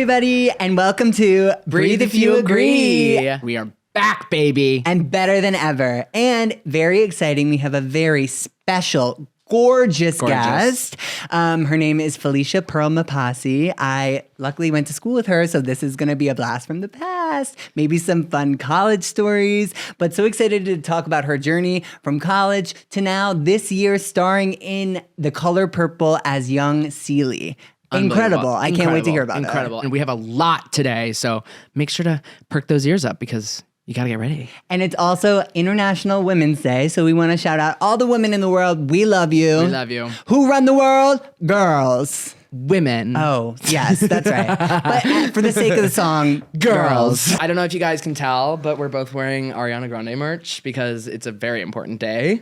everybody, and welcome to Breathe If You Agree. We are back, baby. And better than ever. And very exciting, we have a very special, gorgeous guest. Her name is Phylicia Pearl Mpasi. I luckily went to school with her, so this is going to be a blast from the past. Maybe some fun college stories, but so excited to talk about her journey from college to now this year starring in The Color Purple as Young Cellie. Incredible. I can't wait to hear about it. Incredible. And we have a lot today, so make sure to perk those ears up because you got to get ready. And it's also International Women's Day, so we want to shout out all the women in the world. We love you. We love you. Who run the world? Girls. Women. Oh, yes, that's right. But for the sake of the song, girls. I don't know if you guys can tell, but we're both wearing Ariana Grande merch because it's a very important day.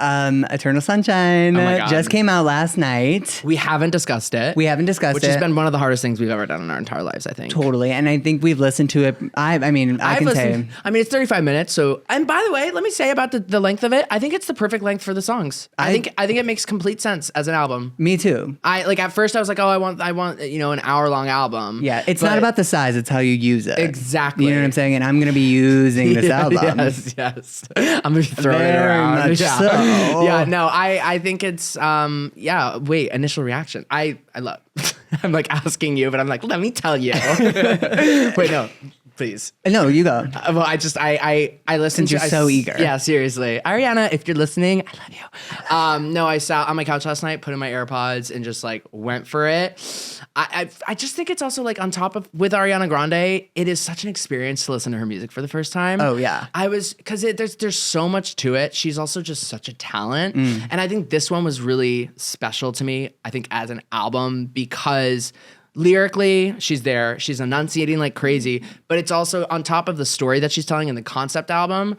Eternal Sunshine Oh my God. just came out last night. We haven't discussed it. Which has been one of the hardest things we've ever done in our entire lives, I think. Totally. And I think we've listened to it. I mean, it's 35 minutes. So, and by the way, let me say about the length of it. I think it's the perfect length for the songs. I think it makes complete sense as an album. Me too. At first I was like, oh, I want, an hour-long album. Yeah. It's not about the size. It's how you use it. Exactly. You know what I'm saying? And I'm going to be using this album. Yes. I'm going to be throwing it around. Much so. Yeah, no, I think it's, initial reaction. I love, I'm like asking you, but I'm like, let me tell you. Wait, no, please. No, you go. Well, I listen to. You're so eager. Yeah, seriously. Ariana, if you're listening, I love you. No, I sat on my couch last night, put in my AirPods and just like went for it. I just think it's also like on top of, with Ariana Grande, it is such an experience to listen to her music for the first time. Oh yeah. Because there's so much to it. She's also just such a talent. And I think this one was really special to me, I think as an album, because lyrically, she's there. She's enunciating like crazy, but it's also on top of the story that she's telling in the concept album.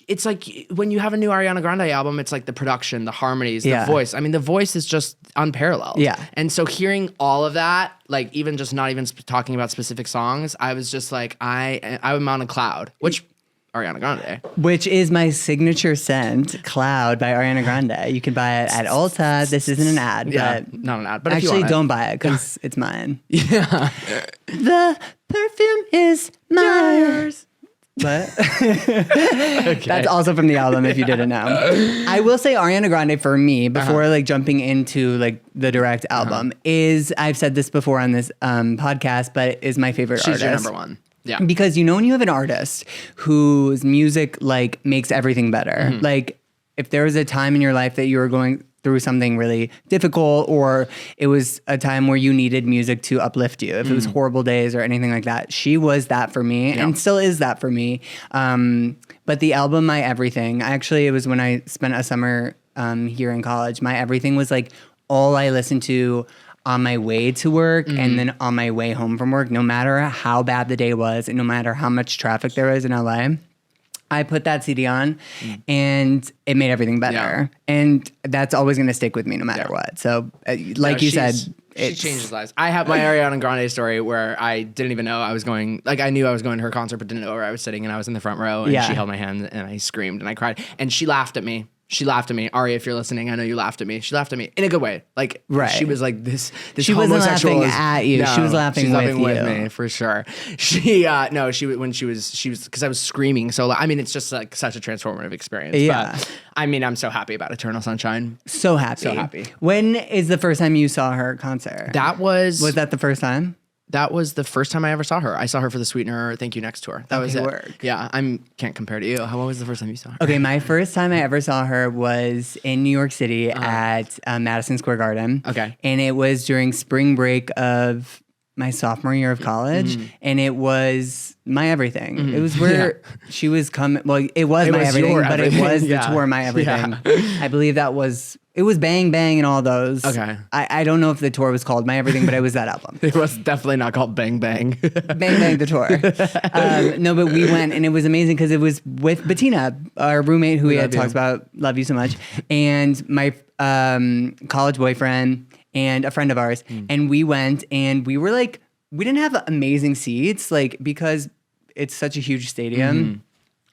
It's like when you have a new Ariana Grande album, it's like the production, the harmonies, the voice. I mean, the voice is just unparalleled. Yeah. And so hearing all of that, like even just not even talking about specific songs, I was just like, I'm on a cloud, which Ariana Grande. Which is my signature scent, Cloud by Ariana Grande. You can buy it at Ulta. This isn't an ad. Yeah, but not an ad. But actually, if you want don't buy it because it's mine. Yeah. The perfume is mine. But that's also from the album if you didn't know. I will say Ariana Grande for me, before like jumping into like the direct album, is, I've said this before on this podcast, but is my favorite artist. She's your number one. Yeah. Because when you have an artist whose music like makes everything better, like if there was a time in your life that you were going through something really difficult, or it was a time where you needed music to uplift you, if it was horrible days or anything like that, she was that for me and still is that for me. But the album, My Everything, it was when I spent a summer here in college, My Everything was like all I listened to on my way to work and then on my way home from work, no matter how bad the day was and no matter how much traffic there was in LA. I put that CD on and it made everything better. Yeah. And that's always going to stick with me no matter what. So like you said, she changes lives. I have my Ariana Grande story where I didn't even know I was going, like I knew I was going to her concert, but didn't know where I was sitting, and I was in the front row and she held my hand and I screamed and I cried and she laughed at me. Ari, if you're listening, I know you laughed at me. She laughed at me in a good way. Like, she was like, this she wasn't laughing at you. No, she was laughing with me for sure. Because I was screaming so loud. I mean, it's just like such a transformative experience. Yeah. But I mean, I'm so happy about Eternal Sunshine. So happy. When is the first time you saw her concert? Was that the first time? That was the first time I ever saw her. I saw her for the Sweetener Thank You Next tour. That was it. Work. Yeah, can't compare to you. What was the first time you saw her? Okay, my first time I ever saw her was in New York City at Madison Square Garden. Okay. And it was during spring break of my sophomore year of college, and it was My Everything. It was where she was coming. Well, it was My Everything, but it was the tour My Everything. I believe it was Bang Bang and all those. Okay. I don't know if the tour was called My Everything, but it was that album. It was definitely not called Bang Bang. Bang Bang the tour. No, but we went and it was amazing because it was with Bettina, our roommate who we had talked about, love you so much, and my college boyfriend and a friend of ours. And we went and we were like, we didn't have amazing seats, like because it's such a huge stadium.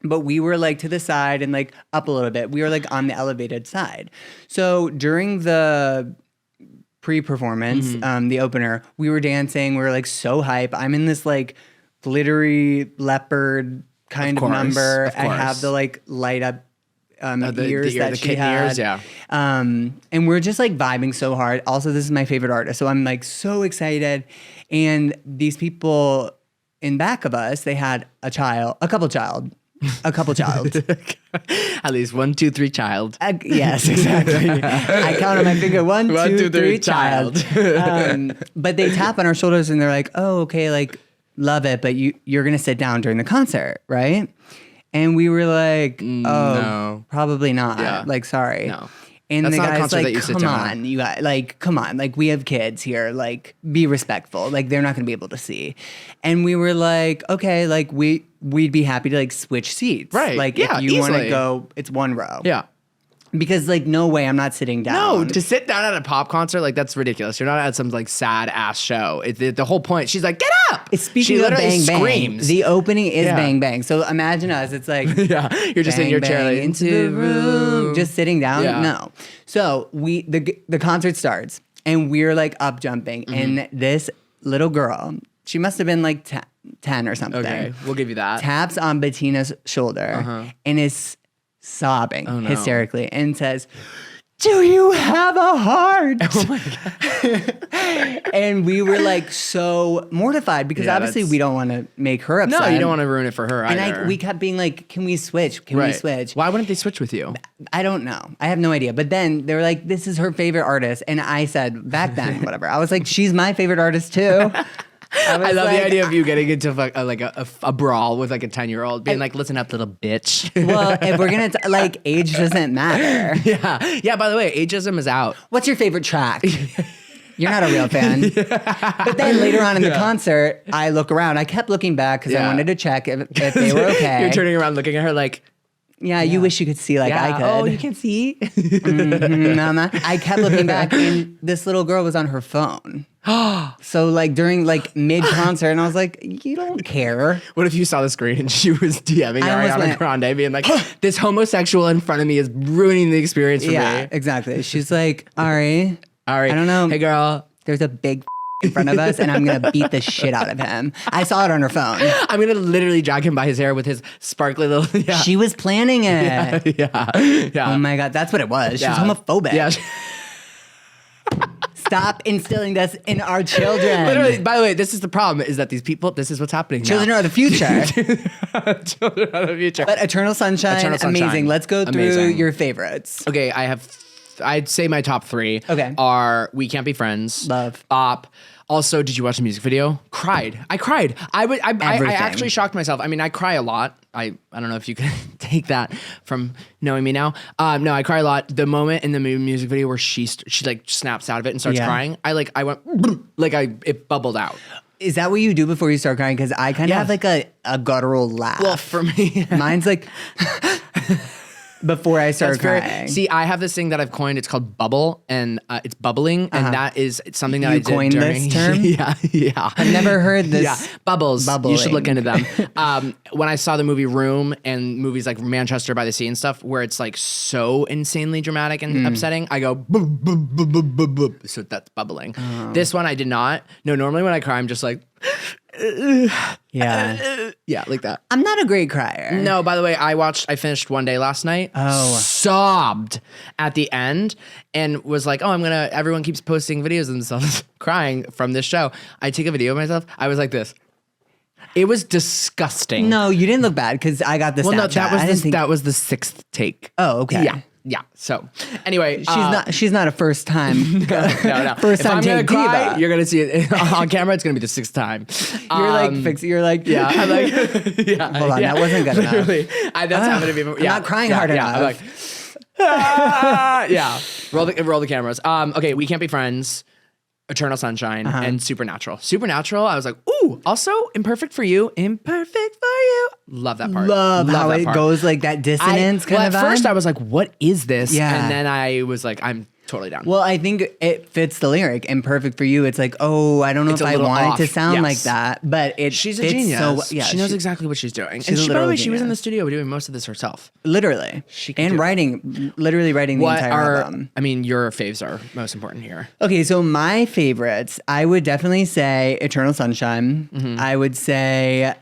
But we were like to the side and like up a little bit. We were like on the elevated side. So during the pre-performance, the opener, we were dancing. We were like so hype. I'm in this like glittery leopard kind of number. I have the like light up ears that she had. Ears, and we're just like vibing so hard. Also, this is my favorite artist, so I'm like so excited. And these people in back of us, they had a couple child. At least 1, 2, 3 child. Yes, exactly. I count on my finger. 1, 2, 3 child. But they tap on our shoulders and they're like, "Oh, okay, like love it, but you're gonna sit down during the concert, right?" And we were like, "Oh, no. Probably not. Yeah. Like, sorry." No. And That's the not a guy's concert like, that you sit "Come down on, you guys, like, come on, like, we have kids here, like, be respectful, like, they're not gonna be able to see." And we were like, "Okay, like, we'd be happy to like switch seats, Right? Like, Yeah, if you want to easily. go, it's one row, Yeah. Because like, no way, I'm not sitting down. No, to sit down at a pop concert, like that's ridiculous. You're not at some like sad ass show. The whole point. She's like, get up. Speaking she of literally bang bang, screams. the opening is bang bang. So imagine us. It's like Yeah, you're just in your chair, like, into the room, just sitting down. Yeah. No. So the concert starts and we're like up jumping, and this little girl, she must have been like 10 or something. Okay, we'll give you that. Taps on Bettina's shoulder and is sobbing hysterically and says, "Do you have a heart?" Oh my God. And we were like so mortified because obviously we don't want to make her upset. No, you don't want to ruin it for her either. And we kept being like, "Can we switch? Can we switch?" Why wouldn't they switch with you? I don't know. I have no idea. But then they were like, "This is her favorite artist." And I said, back then, whatever. I was like, "She's my favorite artist too." I love the idea of you getting into like a brawl with like a 10-year-old, being like, "Listen up, little bitch." Well, if we're gonna like, age doesn't matter. Yeah. By the way, ageism is out. What's your favorite track? You're not a real fan. But then later on in the concert, I look around. I kept looking back because I wanted to check if they were okay. You're turning around, looking at her like, yeah, you wish you could see like I could. Oh, you can see. Mama. I kept looking back, and this little girl was on her phone. So like during like mid concert, and I was like, "You don't care." What if you saw the screen and she was DMing Ariana Grande, being like, "This homosexual in front of me is ruining the experience for me." Yeah, exactly. She's like, Ari, I don't know. Hey, girl. There's a big in front of us, and I'm gonna beat the shit out of him. I saw it on her phone. I'm gonna literally drag him by his hair with his sparkly little. Yeah. She was planning it. Yeah. Oh my God, that's what it was. She was homophobic. Yeah. Stop instilling this in our children. Literally, by the way, this is the problem: is that these people. This is what's happening. Children are the future. Children are the future. But Eternal Sunshine, amazing. Let's go through your favorites. Okay, I'd say my top 3 are We Can't Be Friends. Love. Bop. Also, did you watch the music video? I cried. I actually shocked myself. I mean, I cry a lot. I don't know if you can take that from knowing me now. No, I cry a lot. The moment in the music video where she like snaps out of it and starts crying, I went like it bubbled out. Is that what you do before you start crying? Because I kind of have like a guttural laugh. Well, for me, mine's like before I start crying. See, I have this thing that I've coined. It's called bubble, and it's bubbling, and that is something that I did coined during this term. Yeah. I've never heard this. Yeah, bubbles. Bubbling. You should look into them. When I saw the movie Room and movies like Manchester by the Sea and stuff, where it's like so insanely dramatic and upsetting, I go boop, boop, boop, boop, boop, boop. So that's bubbling. This one I did not. No, normally when I cry, I'm just like. Yeah, like that. I'm not a great crier. No, by the way, I finished One Day last night. Oh. Sobbed at the end and was like, everyone keeps posting videos of themselves crying from this show. I take a video of myself. I was like this. It was disgusting. No, you didn't look bad because I got the Snapchat. No, that was the 6th take. Oh, okay. Yeah. So anyway, she's not a first time. No. First time if I'm gonna take cry, diva. you're gonna see it on camera. It's gonna be the 6th time. You're like, yeah. I'm like, Hold on, that wasn't good enough. Literally, that's happened to me. I'm not crying hard enough. I'm like, roll the cameras. Okay, We Can't Be Friends. Eternal Sunshine and Supernatural. Supernatural, I was like, ooh, also Imperfect for You. Imperfect for You. Love that part. Love how it goes like that dissonance kind of vibe. At first I was like, what is this? Yeah. And then I was like, I'm totally down. Well, I think it fits the lyric, and perfect for you. It's like, oh, I don't know It's if a I little want off. it to sound Yes. like that, but She's a fits genius. So, yeah, she knows exactly what she's doing. she's And a she, by the way, literal she was in the genius. studio doing most of this herself. Literally. She could and do it. writing, literally writing the entire album. I mean, your faves are most important here. Okay, so my favorites, I would definitely say Eternal Sunshine. I would say,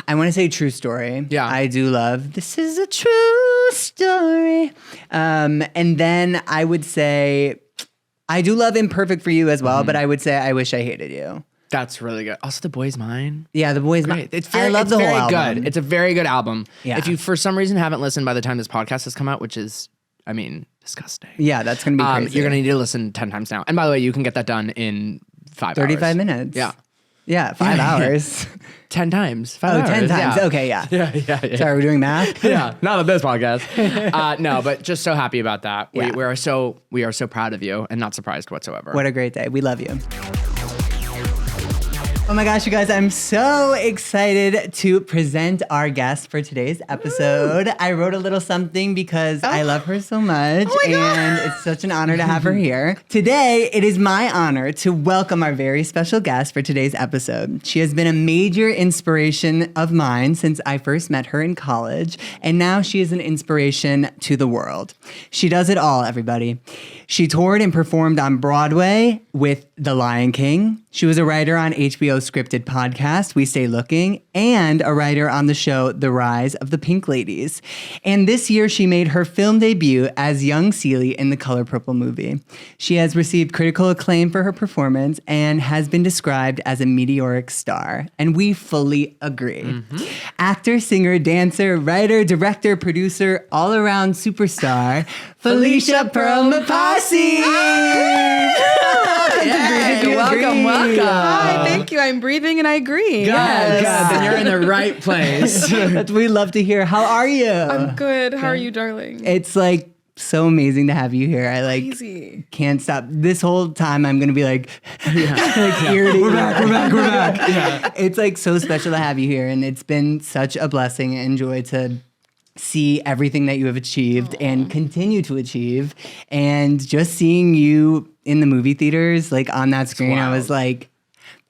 I want to say True Story. Yeah. I do love This Is a True Story. And then I would say, I do love Imperfect for You as well, but I would say I Wish I Hated You. That's really good. Also, The Boy's Mine. Yeah, The Boy's Great. Mine. I love the whole album. good. It's a very good album. Yeah. If you, for some reason, haven't listened by the time this podcast has come out, which is, I mean, disgusting. Yeah, that's going to be crazy. You're going to need to listen 10 times now. And by the way, you can get that done in 5 35 hours. minutes. Yeah. Yeah, 5 hours. 10 times. 5 Oh, hours. 10 times. Yeah. Okay, yeah. Yeah. Sorry, we're doing math? Yeah, not on this podcast. No, but just so happy about that. Yeah. We are so proud of you and not surprised whatsoever. What a great day. We love you. Oh my gosh, you guys, I'm so excited to present our guest for today's episode. I wrote a little something because I love her so much, and it's such an honor to have her here. Today, it is my honor to welcome our very special guest for today's episode. She has been a major inspiration of mine since I first met her in college, and now she is an inspiration to the world. She does it all, everybody. She toured and performed on Broadway with The Lion King. She was a writer on HBO's scripted podcast, We Stay Looking, and a writer on the show The Rise of the Pink Ladies. And this year, she made her film debut as Young Cellie in the Color Purple movie. She has received critical acclaim for her performance and has been described as a meteoric star. And we fully agree. Actor, singer, dancer, writer, director, producer, all-around superstar, Phylicia Pearl Mpasi. Welcome. Hi, thank you. I'm breathing and I agree. Good. Then you're in the right place. That's what we love to hear. How are you? I'm good. How are you, darling? It's like so amazing to have you here. I like Easy. can't stop. This whole time I'm gonna be like, like ear to ear. We're back. Yeah. It's like so special to have you here, and it's been such a blessing and joy to see everything that you have achieved and continue to achieve. And just seeing you in the movie theaters, like on that screen, I was like,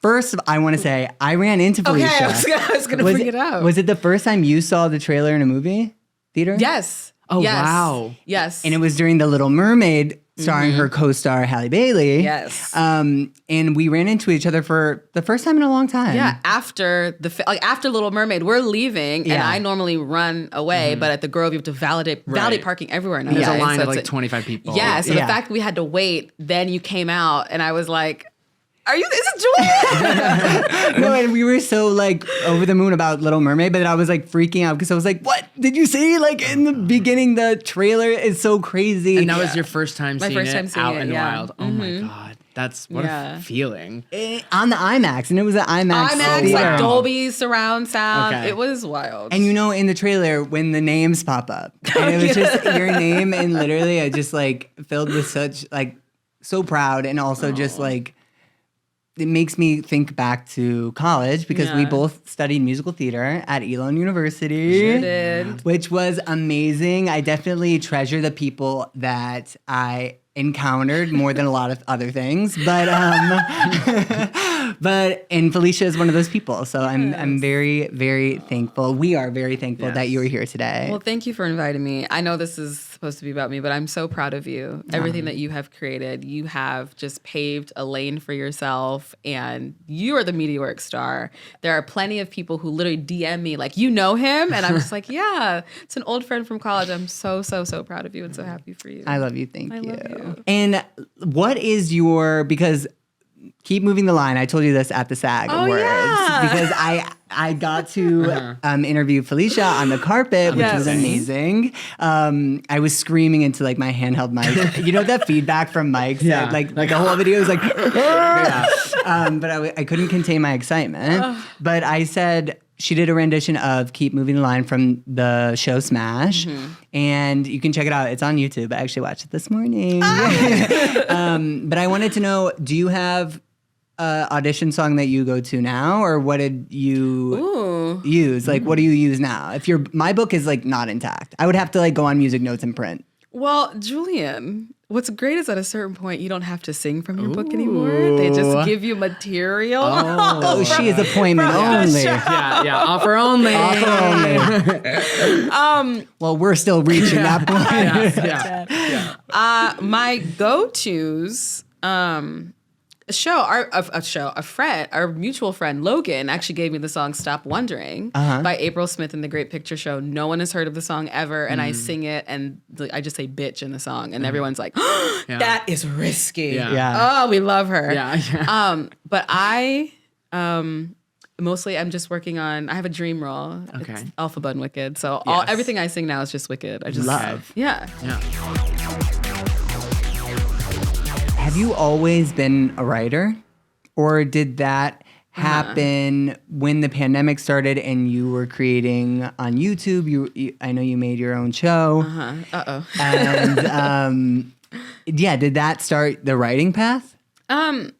first, I want to say, I ran into Phylicia. Okay, I was gonna bring it up. Was it the first time you saw the trailer in a movie theater? Yes. Oh, Yes. wow. Yes. And it was during The Little Mermaid, starring her co-star Halle Bailey. Yes. And we ran into each other for the first time in a long time. Yeah, after after Little Mermaid, we're leaving, and Yeah. I normally run away, but at the Grove you have to validate parking everywhere now. There's a line So of it's like 25 people. Yeah, so Yeah. the fact that we had to wait, then you came out, and I was like, "Are you? Is it Julian?" No, and we were so like over the moon about Little Mermaid, but I was like freaking out because I was like, "What did you see?" Like in the beginning, the trailer is so crazy. And that was your first time My seeing first it time seeing out it, in the yeah. wild. Oh my God. That's what Yeah. a feeling. On the IMAX, and it was an IMAX. IMAX, theater. like Dolby surround sound. Okay. It was wild. And you know, in the trailer, when the names pop up, and it was just your name, and literally, I just like filled with such like so proud, and also just like. It makes me think back to college because we Yeah. both studied musical theater at Elon University. Sure did. Which was amazing. I definitely treasure the people that I encountered more than a lot of other things. But and Phylicia is one of those people. So I'm very, very thankful. We are very thankful that you were here today. Well, thank you for inviting me. I know this is supposed to be about me, but I'm so proud of you. Everything that you have created, you have just paved a lane for yourself, and you are the meteoric star. There are plenty of people who literally DM me like, "You know him?" And I'm just like, "Yeah, it's an old friend from college." I'm so proud of you and so happy for you. I love you. Thank you. love you. And what is because keep moving the line. I told you this at the SAG Awards yeah. because I got to interview Phylicia on the carpet, which was Yes. amazing. I was screaming into like my handheld mic. You know that feedback from mics? Yeah. Like the whole video was like, but I couldn't contain my excitement. But I said. She did a rendition of Keep Moving the Line from the show Smash. And you can check it out. It's on YouTube. I actually watched it this morning. But I wanted to know, do you have an audition song that you go to now? Or what did you use? Like, what do you use now? My book is like not intact. I would have to like go on Music Notes and print. Well, Julian, what's great is at a certain point, you don't have to sing from your book anymore. They just give you material. Oh, she is appointment only. Yeah. Offer only. Well, we're still reaching that point. My go-tos, a friend, our mutual friend Logan actually gave me the song "Stop Wondering" by April Smith in the Great Picture Show. No one has heard of the song ever, and I sing it, and I just say "bitch" in the song, and everyone's like, "That is risky." Yeah. Oh, we love her. Yeah. But I mostly I'm just working on. I have a dream role. Okay. It's Elphaba and Wicked. So Yes. everything I sing now is just Wicked. I just Love. Yeah. Have you always been a writer? Or did that happen when the pandemic started and you were creating on YouTube? I know you made your own show. And did that start the writing path? I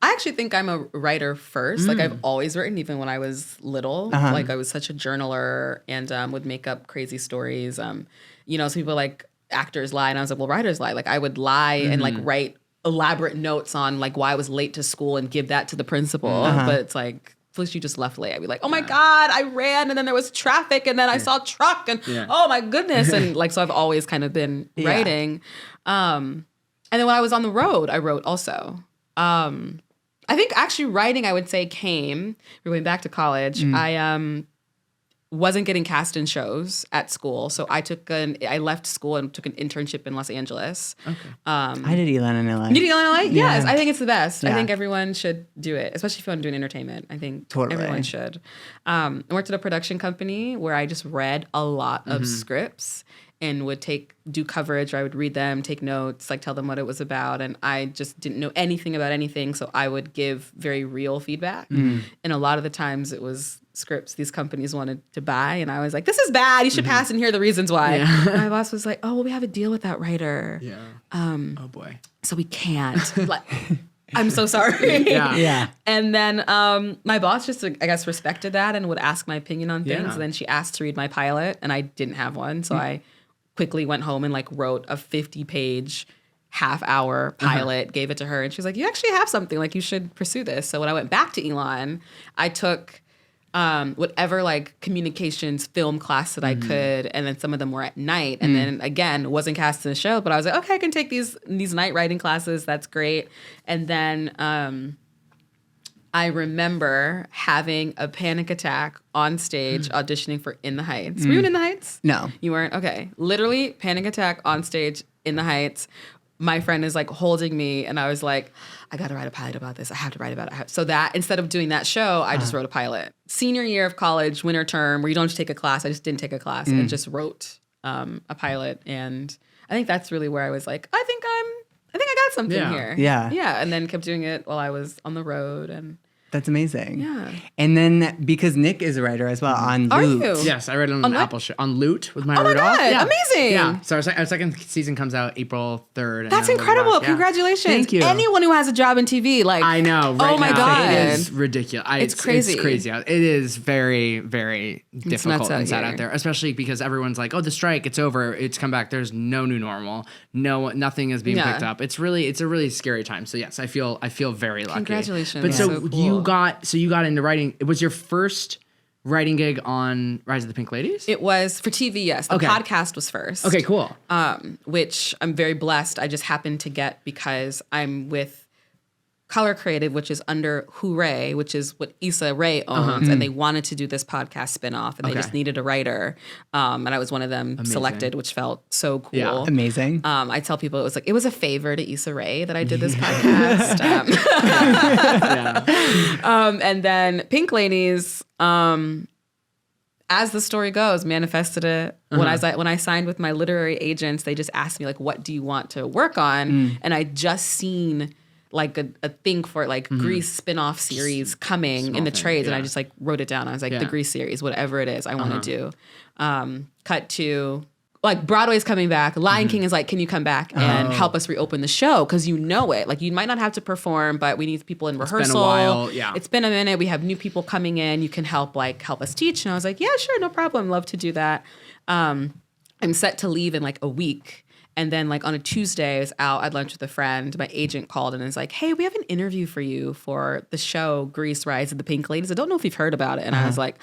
actually think I'm a writer first. Like I've always written, even when I was little. Like I was such a journaler and would make up crazy stories. Some people like actors lie, and I was like, well, writers lie. Like I would lie and like write elaborate notes on like why I was late to school and give that to the principal. But it's like, Phylicia, you just left late. I'd be like, oh my God, I ran and then there was traffic and then I saw a truck and oh my goodness. And like, so I've always kind of been writing. And then when I was on the road, I wrote also. I think actually writing, I would say, came, we're going back to college. I wasn't getting cast in shows at school. So I left school and took an internship in Los Angeles. Okay. I did Elon in LA. You did Elon in LA? Yeah. Yes, I think it's the best. Yeah. I think everyone should do it, especially if you want to do an entertainment. I think everyone should. I worked at a production company where I just read a lot of scripts and would do coverage, or I would read them, take notes, like tell them what it was about. And I just didn't know anything about anything. So I would give very real feedback. And a lot of the times it was scripts these companies wanted to buy. And I was like, this is bad. You should pass and here are the reasons why. Yeah. My boss was like, oh, well, we have a deal with that writer. Yeah. Oh boy. So we can't. Like, I'm so sorry. Yeah. And then my boss just, I guess, respected that and would ask my opinion on things. Yeah. And then she asked to read my pilot, and I didn't have one. So I quickly went home and like wrote a 50-page half-hour pilot, gave it to her, and she was like, you actually have something. Like, you should pursue this. So when I went back to Elon, I took whatever like communications film class that I could, and then some of them were at night, and then again wasn't cast in the show, but I was like, okay, I can take these night writing classes. That's great. And then I remember having a panic attack on stage auditioning for In the Heights. Were you in the Heights? No. You weren't? Okay. Literally panic attack on stage in the Heights. My friend is like holding me, and I was like, I got to write a pilot about this. I have to write about it. So that instead of doing that show, I just wrote a pilot. Senior year of college, winter term, where you don't have to take a class. I just didn't take a class and just wrote a pilot. And I think that's really where I was like, I think I got something here. Yeah. Yeah. And then kept doing it while I was on the road. And That's amazing. Yeah. And then because Nick is a writer as well on Are Loot. you? Yes, I read it on an what? Apple show. On Loot with Maya Oh my Rudolph. God, Yeah. amazing. Yeah. So our second season comes out April 3rd. and That's then we'll be incredible. back. Yeah. Congratulations. Thank you. Anyone who has a job in TV, like, I know. Right oh my now, God. It is ridiculous. It's crazy. It's crazy. It is very, very difficult nuts out and sad here. out there, especially because everyone's like, oh, the strike, it's over. It's come back. There's no new normal. Nothing is being Yeah. picked up. It's a really scary time. So yes, I feel very lucky. Congratulations. But Yeah. so So cool. you got into writing. It was your first writing gig on Rise of the Pink Ladies? It was for TV, yes. The Okay. podcast was first. Okay, cool. Which I'm very blessed. I just happened to get because I'm with Color Creative, which is under Hooray, which is what Issa Rae owns, and they wanted to do this podcast spinoff, and they just needed a writer, and I was one of them selected, which felt so cool. Yeah. Amazing. I tell people it was a favor to Issa Rae that I did this podcast. And then Pink Ladies, as the story goes, manifested it. When I signed with my literary agents, they just asked me, like, what do you want to work on? And I just seen like a thing for like Grease spinoff series coming in the trades. And I just like wrote it down. I was like, the Grease series, whatever it is I want to do. Cut to like Broadway's coming back. Lion King is like, can you come back and help us reopen the show? Because you know it. Like you might not have to perform, but we need people in rehearsal. It's been a while. Yeah. It's been a minute. We have new people coming in. You can help us teach. And I was like, yeah, sure, no problem. Love to do that. I'm set to leave in like a week. And then like on a Tuesday, I was out at lunch with a friend. My agent called and was like, hey, we have an interview for you for the show Grease Rise of the Pink Ladies. I don't know if you've heard about it. And I was like,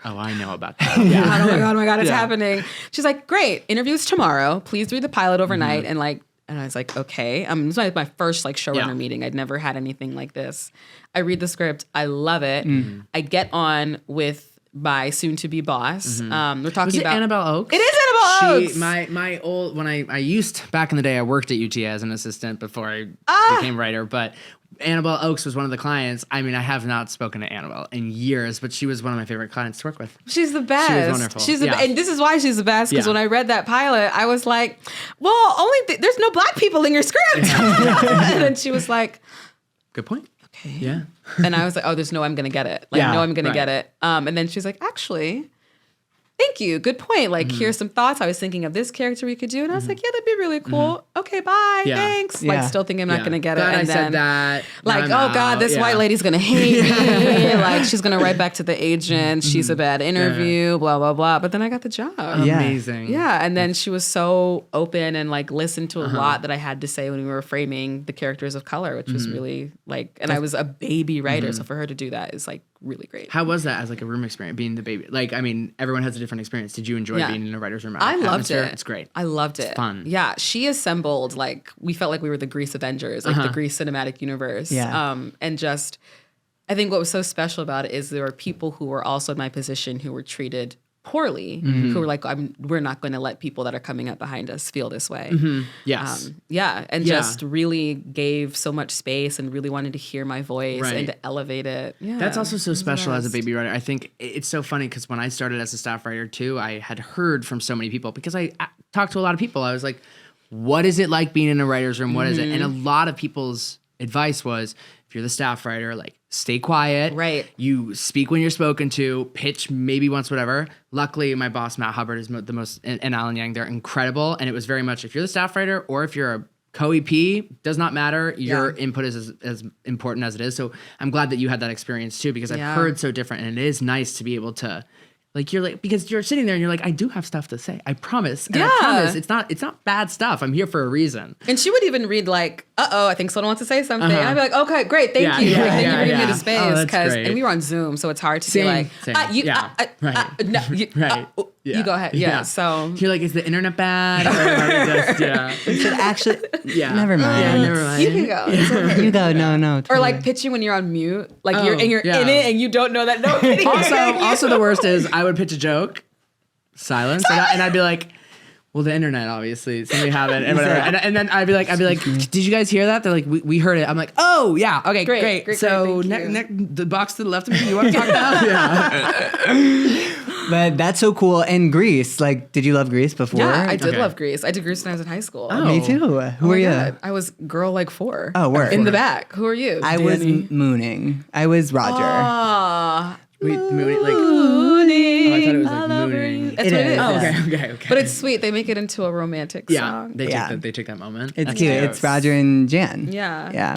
Oh, I know about that. oh my God, it's happening. She's like, great, interview's tomorrow. Please read the pilot overnight. And I was like, okay. It was my first like showrunner meeting. I'd never had anything like this. I read the script. I love it. I get on with my soon-to-be boss. We're talking about Annabelle Oakes. It is Annabelle Oakes. My old when I used back in the day, I worked at UT as an assistant before I became writer. But Annabelle Oakes was one of the clients. I mean, I have not spoken to Annabelle in years, but she was one of my favorite clients to work with. She's the best. She was wonderful. And this is why she's the best, because when I read that pilot, I was like, well, there's no black people in your script. And then she was like, good point. okay. Yeah. And I was like, oh, there's no way I'm going to get it. Like, no, I'm going to get it. And then she's like, actually, thank you. Good point. Like, here's some thoughts. I was thinking of this character we could do. And I was like, yeah, that'd be really cool. Okay, bye. Thanks. Like, still thinking I'm not going to get it. Glad And I then, said that. like, oh God, this white lady's going to hate me. Like, she's going to write back to the agent. She's a bad interview, blah, blah, blah. But then I got the job. Amazing. Yeah. And then she was so open and like listened to a lot that I had to say when we were framing the characters of color, which was really like, and I was a baby writer. So for her to do that is like really great. How was that as like a room experience, being the baby? Like, I mean, everyone has a different experience. Did you enjoy being in a writer's room? I loved it. It's great. I loved it. It's fun. Yeah. She assembled, like, we felt like we were the Grease Avengers, like the Grease cinematic universe. Yeah. And just, I think what was so special about it is there were people who were also in my position who were treated poorly, who were like, we're not going to let people that are coming up behind us feel this way. Yes. Just really gave so much space and really wanted to hear my voice and to elevate it. Yeah, That's also so special as a baby writer. I think it's so funny because when I started as a staff writer too, I had heard from so many people because I talked to a lot of people. I was like, what is it like being in a writer's room? What is it? And a lot of people's advice was, if you're the staff writer, like, stay quiet. Right. You speak when you're spoken to, pitch maybe once, whatever. Luckily, my boss, Matt Hubbard, is the most, and Alan Yang, they're incredible. And it was very much, if you're the staff writer or if you're a co-EP, does not matter. Your input is as important as it is. So I'm glad that you had that experience too, because I've heard so different. And it is nice to be able to, like, you're like, because you're sitting there and you're like, I do have stuff to say. I promise. And I promise it's not bad stuff. I'm here for a reason. And she would even read like, I think someone wants to say something. And I'd be like, okay, great, thank you. Like, thank you for giving me the space. And we were on Zoom, so it's hard to be like, you go ahead. Yeah. So you're like, is the internet bad? Or just, Actually, never mind. Yeah, never mind. you can go. It's okay. You go. No. Or like pitching when you're on mute, like you're in it and you don't know that no one can Also, the worst is I would pitch a joke, silence, and I'd be like, well, the internet, obviously, somebody have it, and whatever. And then I'd be like, did you guys hear that? They're like, we heard it. I'm like, oh yeah, okay, great. So the box to the left of me, you want to talk now? But that's so cool. And Grease, like, did you love Grease before? Yeah, I did love Grease. I did Grease when I was in high school. Oh, me too. Who are you? God. I was girl like 4. Oh, word. In the back. Who are you? I was mooning. I was Roger. Wait, mooning, like. Mooning. Oh, I thought it was like mooning. That's what it is. Oh, okay. But it's sweet. They make it into a romantic song. They take that moment. It's cute. It's Roger and Jan. Yeah.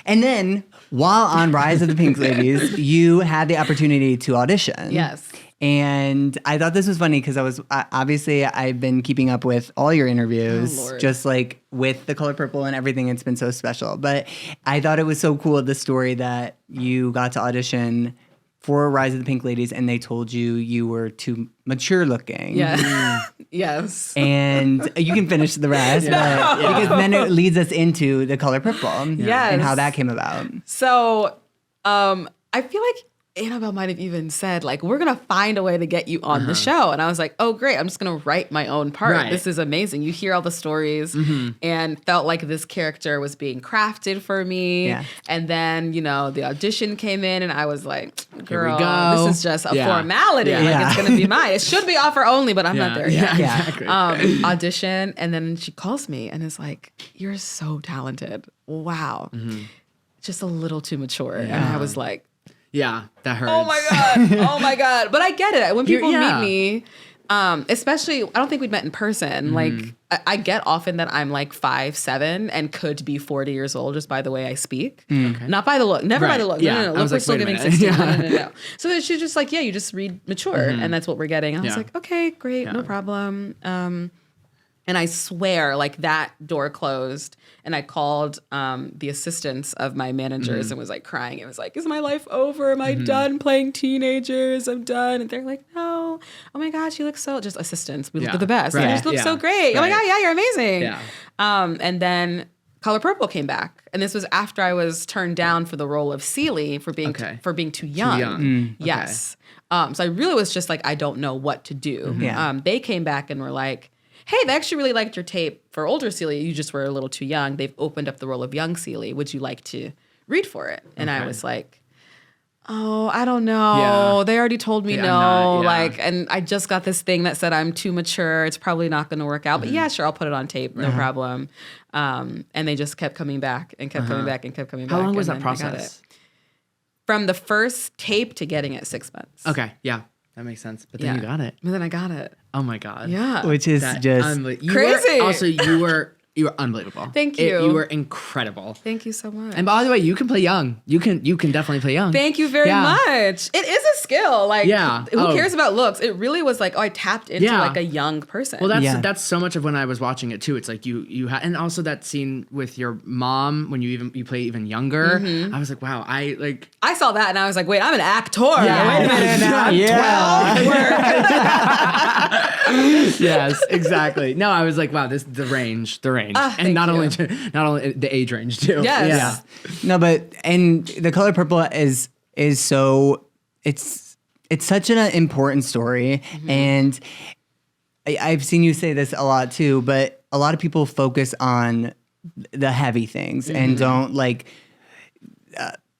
And then, while on Rise of the Pink Ladies, you had the opportunity to audition. Yes. And I thought this was funny because obviously I've been keeping up with all your interviews, just like with The Color Purple and everything. It's been so special. But I thought it was so cool, the story that you got to audition for Rise of the Pink Ladies and they told you were too mature looking. Yeah. Yes. And you can finish the rest, because then it leads us into The Color Purple and how that came about. So I feel like Annabelle might have even said, like, we're going to find a way to get you on the show. And I was like, oh, great. I'm just going to write my own part. Right. This is amazing. You hear all the stories and felt like this character was being crafted for me. Yeah. And then, the audition came in and I was like, girl, this is just a formality. Yeah. Like, it's going to be mine. It should be offer only, but I'm not there yet. Yeah. Exactly. Audition. And then she calls me and is like, you're so talented. Wow. Just a little too mature. Yeah. And I was like, yeah, that hurts. Oh my God. But I get it. When people meet me, especially, I don't think we'd met in person. Like, I get often that I'm like 5'7" and could be 40 years old just by the way I speak. Okay. Not by the look. Never by the look. No. Look, we're still giving 16. No. So then she's just like, you just read mature. And that's what we're getting. I was like, okay, great. No problem. And I swear, like, that door closed, and I called the assistants of my managers and was like crying. It was like, is my life over? Am I done playing teenagers? I'm done. And they're like, no. Oh my God, she looks so, just assistants. We look the best. Right. You just look so great. Oh my God, yeah, you're amazing. Yeah. And then Color Purple came back. And this was after I was turned down for the role of Cellie for being too young. Yes. So I really was just like, I don't know what to do. They came back and were like, hey, they actually really liked your tape for older Cellie. You just were a little too young. They've opened up the role of Young Cellie. Would you like to read for it? And I was like, oh, I don't know. They already told me no. Like, and I just got this thing that said I'm too mature. It's probably not going to work out. But yeah, sure, I'll put it on tape. No problem. And they just kept coming back and kept coming back and kept coming back. How long was that process? From the first tape to getting it, 6 months. Okay, yeah. That makes sense. But then you got it. But then I got it. Oh my God. Yeah. Which is just crazy. You were unbelievable. Thank you. You were incredible. Thank you so much. And by the way, you can play young. You can definitely play young. Thank you very much. It is a skill. Like, who cares about looks? It really was like, I tapped into like a young person. Well, that's so much of when I was watching it too. It's like you had, and also that scene with your mom when you play even younger. I was like, wow, I saw that and I was like, wait, I'm an actor. Yeah. Wait a minute now. Yes, exactly. No, I was like, wow, this the range, and not only the age range too. Yes. Yeah. No, but and the Color Purple is so it's such an important story, and I've seen you say this a lot too. But a lot of people focus on the heavy things and don't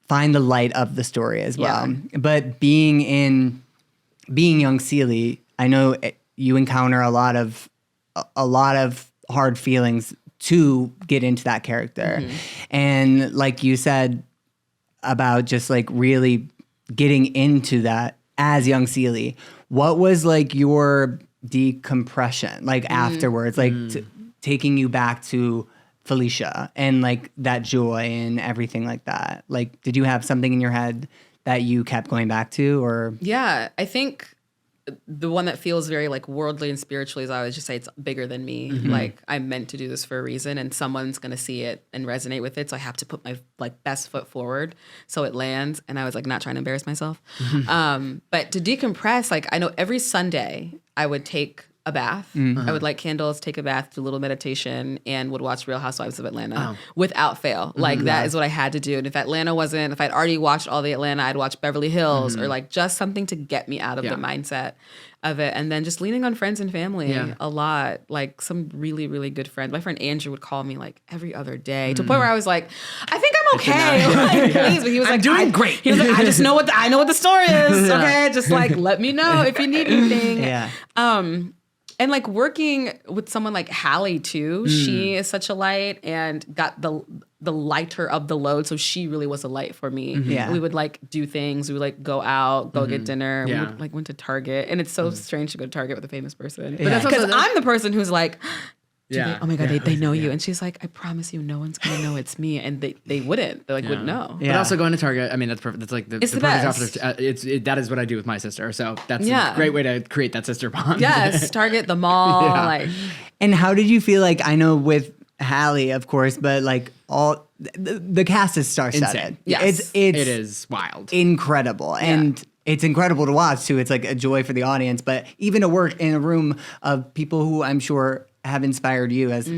find the light of the story as well. But being Young Cellie, I know you encounter a lot of hard feelings to get into that character. And like you said about just like really getting into that as Young Cellie, what was like your decompression like afterwards, like taking you back to Phylicia and like that joy and everything like that? Like, did you have something in your head that you kept going back to? Or yeah, I think the one that feels very like worldly and spiritually is I always just say it's bigger than me. Like, I'm meant to do this for a reason, and someone's gonna see it and resonate with it. So I have to put my like best foot forward so it lands. And I was like not trying to embarrass myself. But to decompress, like I know every Sunday I would take a bath. I would light candles, take a bath, do a little meditation, and would watch Real Housewives of Atlanta without fail. Like that is what I had to do. And if I'd already watched all the Atlanta, I'd watch Beverly Hills or like just something to get me out of the mindset of it. And then just leaning on friends and family a lot. Like some really, really good friends. My friend Andrew would call me like every other day to the point where I was like, I think I'm okay. Like, please. But he was like, doing great. He was like, I know what the story is. Okay. Just like, let me know if you need anything. And like working with someone like Hallie too, she is such a light and got the lighter of the load. So she really was a light for me. Yeah. We would like do things. We would like go out, go get dinner. We would like went to Target. And it's so strange to go to Target with a famous person. But that's because I'm the person who's like, oh my God, they know you. And she's like, I promise you, no one's going to know it's me. And they wouldn't. They like wouldn't know. But also going to Target, I mean, that's perfect. That's like the perfect best. opposite. That is what I do with my sister. So that's a great way to create that sister bond. Yes, Target, the mall. Like. And how did you feel like, I know with Hallie, of course, but like all the cast is star-studded. Yes. It is wild. Incredible. And it's incredible to watch too. It's like a joy for the audience, but even to work in a room of people who I'm sure have inspired you as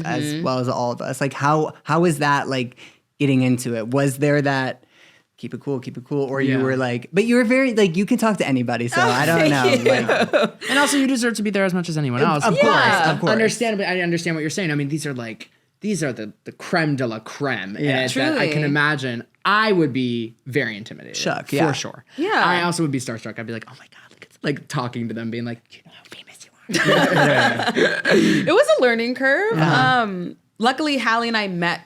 well as all of us. Like how is that like getting into it? Was there that keep it cool, or you were like, but you were very like, you can talk to anybody, so I don't know. Like, and also you deserve to be there as much as anyone else. Of course. Understandably, I understand what you're saying. I mean, these are the creme de la creme. Yeah. And that I can imagine I would be very intimidated. Shook, for sure. Yeah. I also would be starstruck. I'd be like, oh my God, look at, like talking to them, being like, you know how famous you are. It was a learning curve. Luckily, Hallie and I met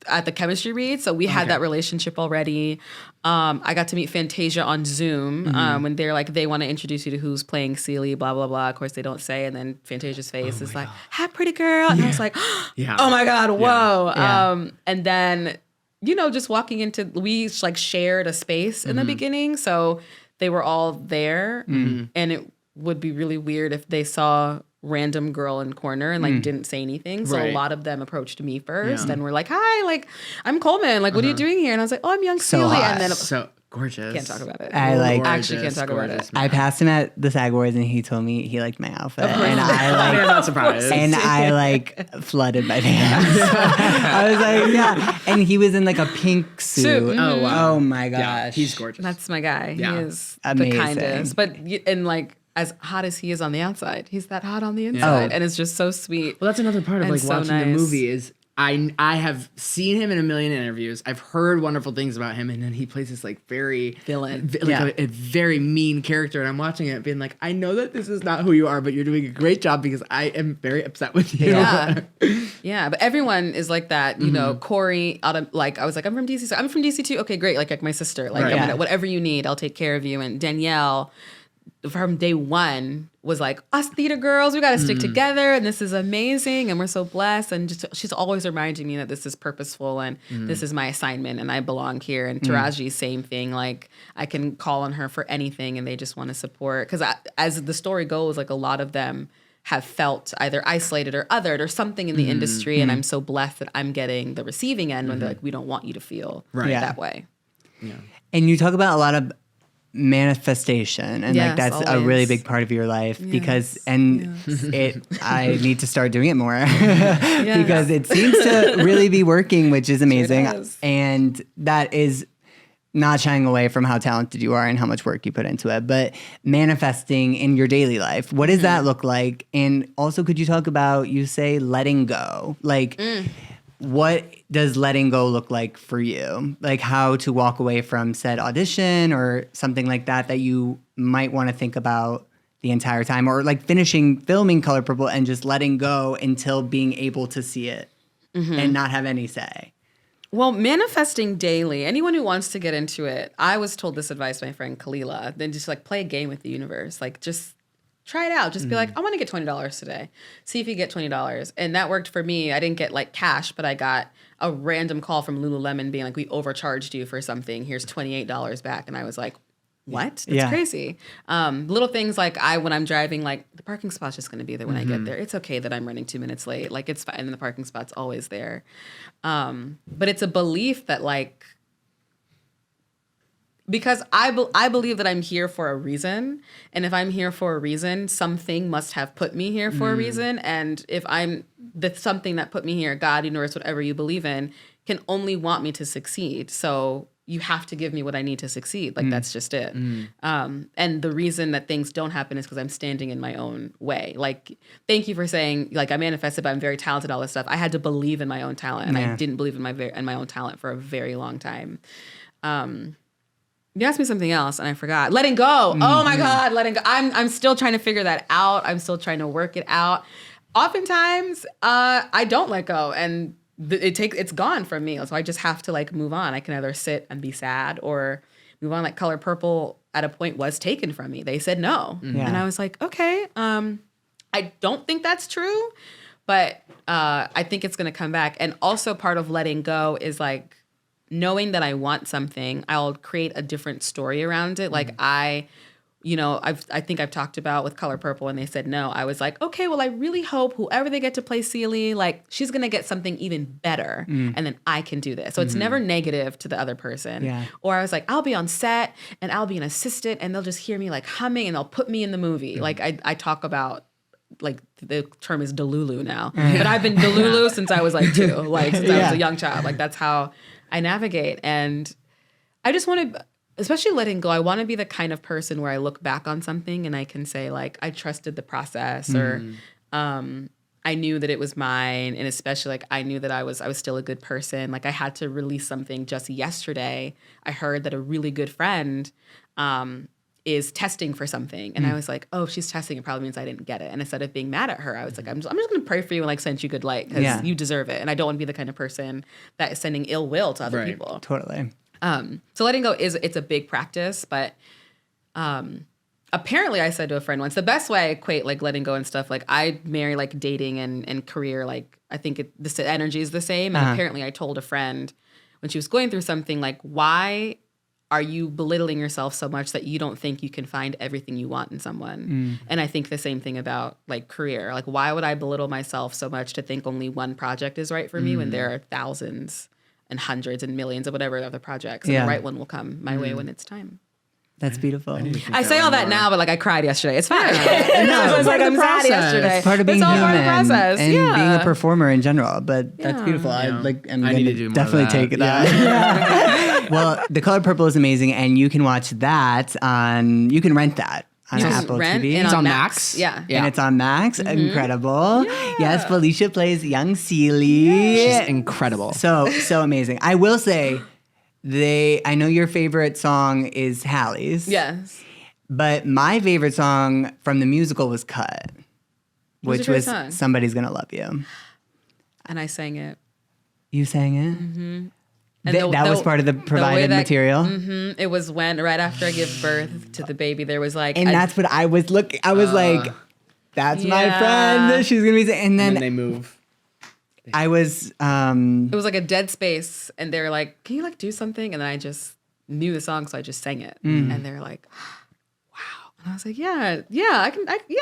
at the chemistry read, so we had that relationship already. I got to meet Fantasia on Zoom when they're like, they want to introduce you to who's playing Cellie, blah, blah, blah. Of course, they don't say. And then Fantasia's face is like, hi, pretty girl. And I was like, oh my God, whoa. Yeah. And then, just walking into, we like shared a space in the beginning. So they were all there. And it would be really weird if they saw random girl in corner and like didn't say anything. So a lot of them approached me first and were like, "Hi, like I'm Coleman. Like, what are you doing here?" And I was like, "Oh, I'm Young Cellie." And then so gorgeous. can't talk about it. I like actually can't talk about it. I passed him at the SAG Awards and he told me he liked my outfit. And You're not surprised. And I like flooded my pants. I was like, yeah. And he was in like a pink suit. Oh, wow. Oh my gosh. Yeah, he's gorgeous. That's my guy. Yeah. He is Amazing. the kindest. But and like as hot as he is on the outside, he's that hot on the inside, and it's just so sweet. Well, that's another part of And like so watching the nice. movie is I have seen him in a million interviews. I've heard wonderful things about him, and then he plays this like very Villain. a very mean character. And I'm watching it, being like, I know that this is not who you are, but you're doing a great job because I am very upset with you. Yeah. Yeah, but everyone is like that. You know, Corey, I was like, I'm from DC. So I'm from DC too. Okay, great. Like my sister. Like, Right. I'm gonna, whatever you need, I'll take care of you. And Danielle, from day one, was like, us theater girls, we got to stick together. And this is amazing. And we're so blessed. And just, she's always reminding me that this is purposeful and this is my assignment and I belong here. And Taraji, same thing. Like, I can call on her for anything and they just want to support. Because as the story goes, like a lot of them have felt either isolated or othered or something in the industry. And I'm so blessed that I'm getting the receiving end when they're like, we don't want you to feel that way. Yeah. And you talk about a lot of manifestation and like Yes, that's a always. really big part of your life because I need to start doing it more because it seems to really be working, which is amazing. does. And that is not shying away from how talented you are and how much work you put into it, but manifesting in your daily life, what does that look like? And also, could you talk about, you say letting go, like what does letting go look like for you? Like how to walk away from said audition or something like that that you might want to think about the entire time, or like filming Color Purple and just letting go until being able to see it and not have any say. Well, manifesting daily, anyone who wants to get into it, I was told this advice by my friend Kalila, then just like play a game with the universe. Like just try it out. Just be like, I want to get $20 today. See if you get $20. And that worked for me. I didn't get like cash, but I got a random call from Lululemon being like, we overcharged you for something. Here's $28 back. And I was like, what? That's crazy. Little things like when I'm driving, like the parking spot's just going to be there when I get there. It's okay that I'm running 2 minutes late. Like it's fine. And the parking spot's always there. But it's a belief that like, because I believe that I'm here for a reason. And if I'm here for a reason, something must have put me here for a reason. And if I'm the something that put me here, God, universe, whatever you believe in, can only want me to succeed. So you have to give me what I need to succeed. Like, that's just it. And the reason that things don't happen is because I'm standing in my own way. Like, thank you for saying, like, I manifested, but I'm very talented, all this stuff. I had to believe in my own talent. And I didn't believe in my own talent for a very long time. You asked me something else and I forgot. Letting go. Oh my God, letting go. I'm still trying to figure that out. I'm still trying to work it out. Oftentimes, I don't let go and it's gone from me. So I just have to like move on. I can either sit and be sad or move on. Like Color Purple at a point was taken from me. They said no. And I was like, okay, I don't think that's true, but I think it's going to come back. And also part of letting go is like, knowing that I want something, I'll create a different story around it. Like I think I've talked about with Color Purple when they said no, I was like, okay, well, I really hope whoever they get to play Celie, like she's going to get something even better and then I can do this. So it's never negative to the other person. Yeah. Or I was like, I'll be on set and I'll be an assistant and they'll just hear me like humming and they'll put me in the movie. Like I talk about, like the term is Delulu now, but I've been Delulu since I was like 2, like since I was a young child. Like that's how I navigate. And I just want to, especially letting go, I want to be the kind of person where I look back on something and I can say like, I trusted the process or I knew that it was mine. And especially like, I knew that I was still a good person. Like I had to release something just yesterday. I heard that a really good friend, is testing for something. And I was like, oh, she's testing. It probably means I didn't get it. And instead of being mad at her, I was like, I'm just going to pray for you and like send you good light because you deserve it. And I don't want to be the kind of person that is sending ill will to other people. Totally. So letting go it's a big practice, but apparently I said to a friend once, the best way I equate like letting go and stuff, like I marry like dating and career, like I think the energy is the same. And apparently I told a friend when she was going through something like, why are you belittling yourself so much that you don't think you can find everything you want in someone? And I think the same thing about like career. Like, why would I belittle myself so much to think only one project is right for me when there are thousands and hundreds and millions of whatever other projects, and the right one will come my way when it's time. That's beautiful. I say all that now, but like I cried yesterday. It's fine. No, it's like I'm sad yesterday. It's part of being all human part of the process. and being a performer in general. But that's beautiful. Yeah. I'm I going need to to do more definitely of that. take that. Well, The Color Purple is amazing, and you can watch that on. You can rent that on Apple TV. And It's on Max. Max? Yeah. And it's on Max. Incredible. Yes, Phylicia plays Young Cellie. She's incredible. So amazing. I will say, I know your favorite song is Hallie's. Yes. But my favorite song from the musical was Cut, What's which your was favorite song? Somebody's Gonna Love You. And I sang it. You sang it? And That was part of the provided material? It was right after I give birth to the baby, there was like... And that's what I was looking. I was like, that's my friend. She's going to be saying. And And then they move. I was... It was like a dead space, and they were like, can you like do something? And then I just knew the song, so I just sang it. And they're like, wow. And I was like,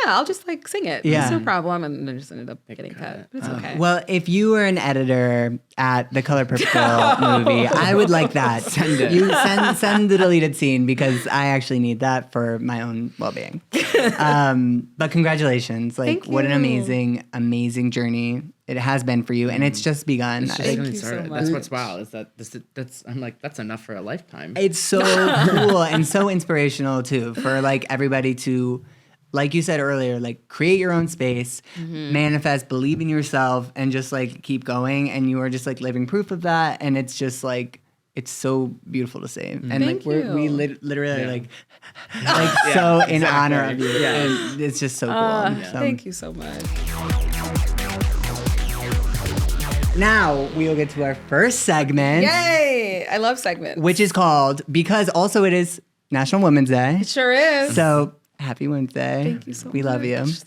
I'll just like sing it. Yeah. It's no problem. And then just ended up getting cut. But it's okay. Well, if you were an editor at the Color Purple movie, I would like that. Send it. You send the deleted scene because I actually need that for my own well-being. But congratulations! Like, Thank what an you. amazing journey it has been for you, and it's just begun. Thank Getting you so started. much. That's what's wild. Is that that's I'm like, that's enough for a lifetime. It's so cool and so inspirational too for like everybody to, like you said earlier, like create your own space, manifest, believe in yourself, and just like keep going. And you are just like living proof of that. And it's just like, it's so beautiful to see. And Thank like we you. literally like so in honor of you. Yeah. And it's just so cool. So Thank you so much. now we will get to our first segment, Yay! I love segments. which is called, because also it is National Women's Day. It sure is. So happy Wednesday. Thank you so We love you. much.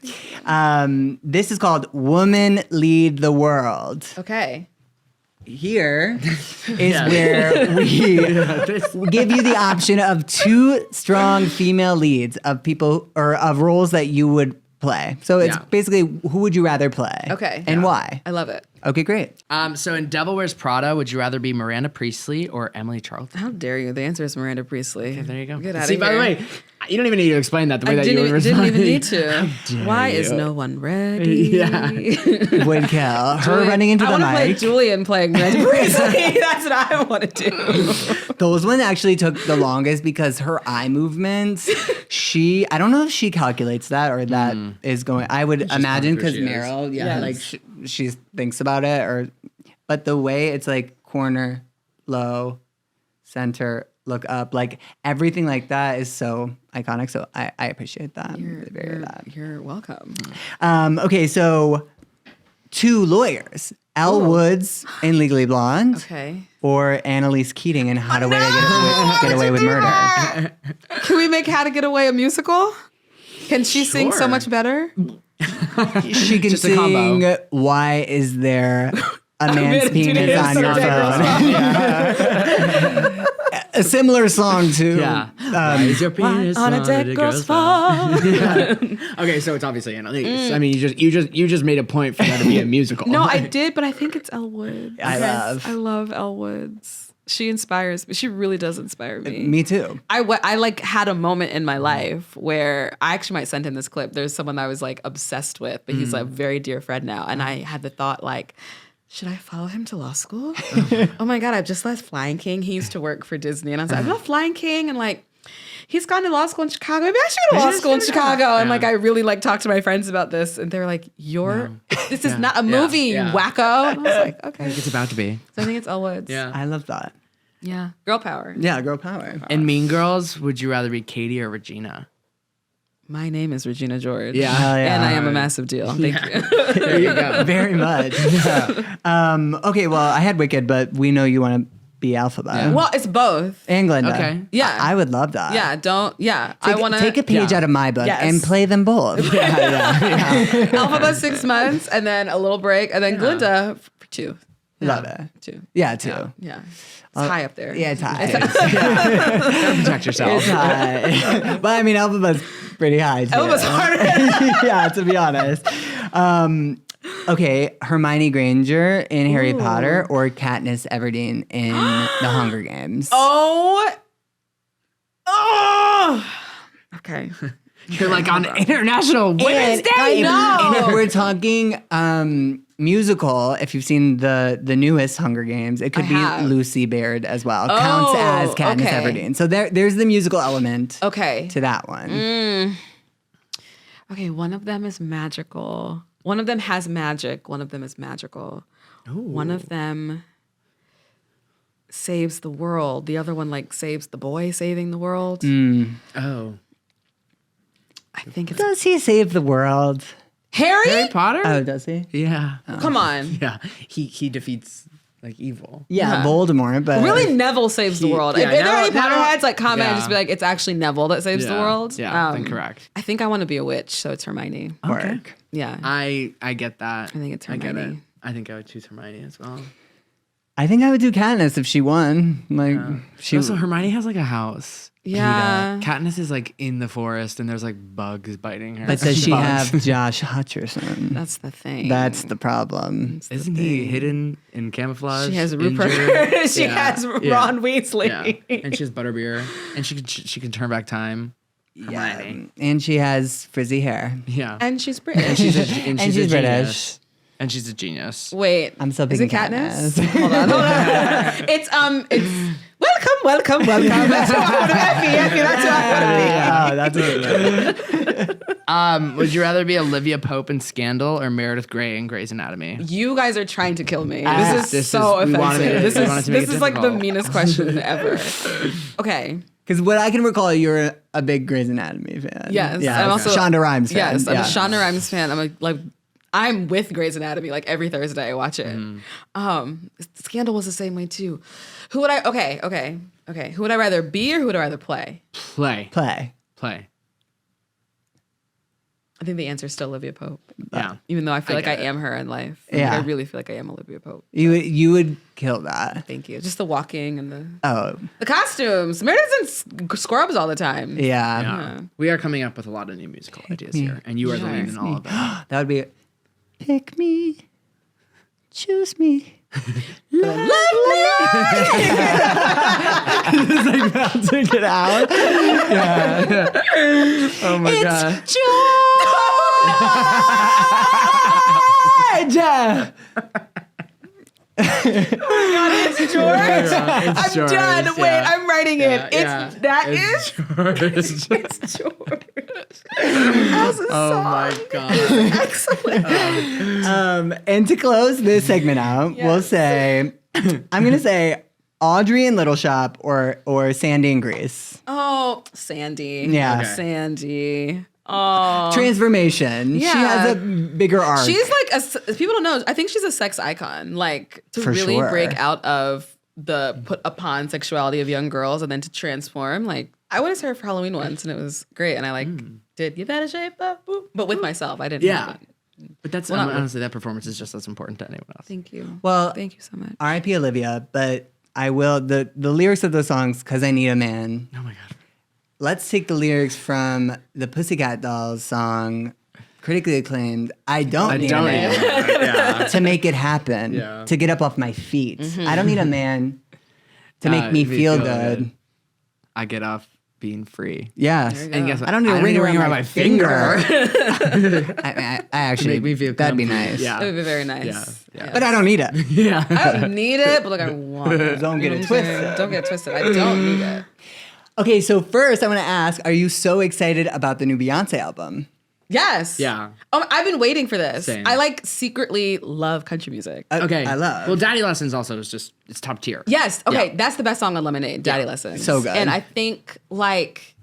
Thank This is called Women Lead the World. Okay. Here is where we give you the option of two strong female leads of people or of roles that you would play. So it's basically, who would you rather play? Okay. And Yeah. why? I love it. Okay, great. So in Devil Wears Prada, would you rather be Miranda Priestley or Emily Charlton? How dare you? The answer is Miranda Priestley. Okay, there you go. Get out See, of by the here. way, you don't even need to explain that the way I that you didn't, were didn't even responding. need to. Why is you. no one ready? Yeah. Would kill. Her running into I the want to play mic. Julian playing Miranda Priestley. That's what I want to do. Those one actually took the longest because her eye movements, I don't know if she calculates that or that is going, I would imagine who because she is. Meryl, Yes. like she thinks about it but the way it's like corner, low, center, look up, like everything like that is so iconic. So I appreciate that. You're welcome. Okay, so two lawyers, Elle Woods in Legally Blonde. Okay. Or Annalise Keating in How to Get Away with Murder. Can we make How to Get Away a musical? Can she sing so Sure. much better? She can Just a combo. sing Why Is There a Man's Penis on Your Phone? A similar song to Why is your penis On a dead girl's phone. Okay, so it's obviously Annalise. I mean, you just made a point for that to be a musical. No, I did, but I think it's Elle Woods. I love Elle Woods. She inspires me. She really does inspire me. Me too. I like had a moment in my life where I actually might send him this clip. There's someone I was like obsessed with, but he's a very dear friend now. And I had the thought like, should I follow him to law school? Oh my God, I've just left Flying King. He used to work for Disney. And I was like, I love Flying King. And like, he's gone to law school in Chicago. Maybe I should go to law school in Chicago. And like, I really like talked to my friends about this. And they're like, this is not a movie, you wacko. And I was like, okay. It's about to be. So I think it's Elle Woods. Yeah. I love that. Yeah. Girl power. Yeah, girl power. In Mean Girls, would you rather be Katie or Regina? My name is Regina George. Yeah. Hell yeah. And I am a massive deal. Thank you. There you go. Very much. Yeah. Okay, well, I had Wicked, but we know you want to be Alphabet. Well, it's both. And Glenda. Okay. Yeah. I would love that. Yeah. Take, I want to take a page out of my book Yes. and play them both. Alphabet 6 months and then a little break and then Glinda for 2. Love it. 2. Yeah, 2. Yeah. It's high up there. Yeah, it's high. Gotta protect yourself. It's high. But I mean, Elphaba's pretty high too. Elphaba's harder. Yeah, to be honest. Okay, Hermione Granger in Harry Potter or Katniss Everdeen in The Hunger Games. Oh. Okay. You're like on International Women's Day. I know. And if we're talking musical, if you've seen the newest Hunger Games, it could be Lucy Baird as well. Counts as Katniss Everdeen. So there's the musical element to that one. Okay, one of them is magical. One of them has magic. One of them is magical. Ooh. One of them saves the world. The other one like saves the boy saving the world. Oh. I think it's... Does he save the world? Harry Potter? Oh, does he? Yeah. Come on. Yeah. He defeats like evil. Yeah, Voldemort, but... Really, Neville saves the world. Yeah, If there are any now- Potterheads, like comment and yeah. just be like, it's actually Neville that saves the world. Yeah, then correct. I think I want to be a witch, so it's Hermione. Work. Yeah. I get that. I think it's I get it. Hermione. I think I would choose Hermione as well. I think I would do Katniss if she won. Like, she... Also, Hermione has like a house. Yeah. Katniss is like in the forest and there's like bugs biting her. But does she Bugs. have Josh Hutcherson? That's the thing. That's the problem. Isn't he hidden in camouflage? She has injured? Rupert. She Yeah. has Ron Yeah. Weasley. Yeah. And she has butterbeer. And she can turn back time. Yeah. Hermione. And she has frizzy hair. Yeah. And she's British. And she's a And genius. she's British. And she's a genius. Wait. I'm still Is it picking Katniss? Katniss. Hold on. It's welcome. That's who I want to be. Effie, that's who I want to be. Oh, that's it. Would you rather be Olivia Pope in Scandal or Meredith Grey in Grey's Anatomy? You guys are trying to kill me. This This is so is- we wanted offensive. it- we wanted to make This it is like the difficult. meanest question ever. Okay. Because what I can recall, you're a big Grey's Anatomy fan. Yes. Yeah. I'm also Shonda Rhimes fan. Yes, I'm yeah. a Shonda Rhimes fan. I'm with Grey's Anatomy like every Thursday. I watch it. Scandal was the same way too. Who would I? Okay. Who would I rather be or who would I rather play? Play. I think the answer is still Olivia Pope. Yeah. Even though I feel like I get it. am her in life. Yeah. Like, I really feel like I am Olivia Pope. You would kill that. Thank you. Just the walking and the Oh, costumes. Meredith's in scrubs all the time. yeah. Yeah. We are coming up with a lot of new musical ideas here. And you are the lead in all of them. That would be pick me, choose me. Love me. It's like bouncing it out. Yeah. Oh my God. George! It's George. I'm George, done. Wait, yeah. I'm writing it. It's George. It's George. How's the Oh song? my God. Excellent. And to close this segment out, we'll say, I'm going to say Audrey in Little Shop or Sandy in Grease. Oh, Sandy. Yeah. Okay. Sandy. Oh. Transformation. Yeah. She has a bigger arc. She's like people don't know. I think she's a sex icon. Like to For really sure. break out of the put upon sexuality of young girls and then to transform. Like I went to see her for Halloween once and it was great. And I did give that a shape, but with myself. I didn't. Yeah. have it. But that's Well, not- honestly, that performance is just as important to anyone else. Thank you. Well, Thank you so much. R.I.P. Olivia, but I will, the lyrics of those songs, Cause I Need a Man. Oh my God. Let's take the lyrics from the Pussycat Dolls song, critically acclaimed, I don't need a man Yeah. to make it happen, Yeah. to get up off my feet. I don't need a man to make me feel good. I get off being free. Yeah. And guess what? I don't need a ring around my finger. finger. I actually, Make me feel that'd be comfy. nice. Yeah. It would be very nice. Yeah. Yeah. But I don't need it. Yeah. I don't need it, but like I want it. Don't get it You know what I'm saying? twisted. Don't get it twisted. I don't need it. Okay, so first I want to ask, are you so excited about the new Beyonce album? Yes. Yeah. I've been waiting for this. Same. I like secretly love country music. Okay. I love. Well, Daddy Lessons also is just, it's top tier. Yes. Okay. Yeah. That's the best song on Lemonade, Daddy Lessons. So good. And I think like,